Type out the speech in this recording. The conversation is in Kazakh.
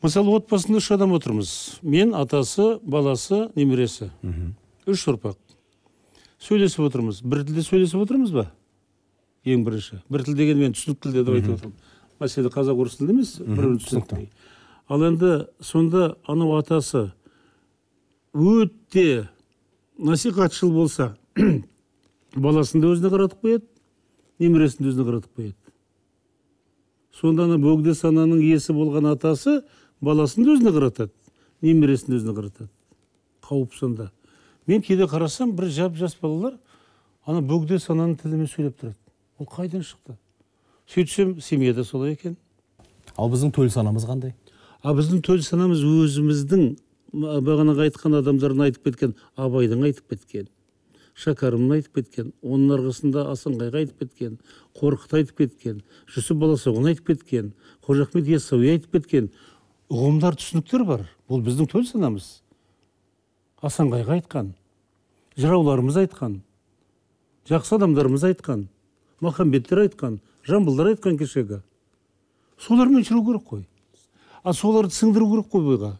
Мысалы, отбасында 3 адам отырмыз. Мен, атасы, баласы, немересі. 3 ұрпақ. Сөйлесіп отырмыз. Бір тілде сөйлесіп отырмыз ба? Ең бірінші. Бір тіл деген мен түсінік тілде деп айтып отырмын. Мәселе қазақ орыс тілде емес, бір түсінікті. Ал енді сонда анау атасы өте насихатшыл болса, баласын да өзіне қаратып қояды, немересін де өзіне қаратып қояды. Сонда ана бөгде сананың иесі болған атасы баласын да өзіне қаратады, немересін де өзіне қаратады. Қауіп сонда. Мен кейде қарасам, бір жас балалар ана бөгде сананың тілімен сөйлеп тұрады. Ол қайдан шықты? Сөйтсем, семьяда солай екен. Ал біздің төл санамыз қандай? Біздің төл санамыз өзіміздің бағанағы айтқан адамдардың айтып кеткен, Абайдың айтып кеткен, Шәкәрімнің айтып кеткен, оның арқасында Асанқайғы айтып кеткен, Қорқыт айтып кеткен, Жүсіп Баласағұн айтып кеткен, Қожа Ахмет Яссауи айтып кеткен ұғымдар, түсініктер бар. Бұл біздің төл санамыз. Асанқайғы айтқан, жырауларымыз айтқан, жақсы адамдарымыз айтқан, Махамбеттер айтқан, Жамбылдар айтқан кешегі. Солармен жүру керек қой. Соларды сіңдіру керек қой бойға.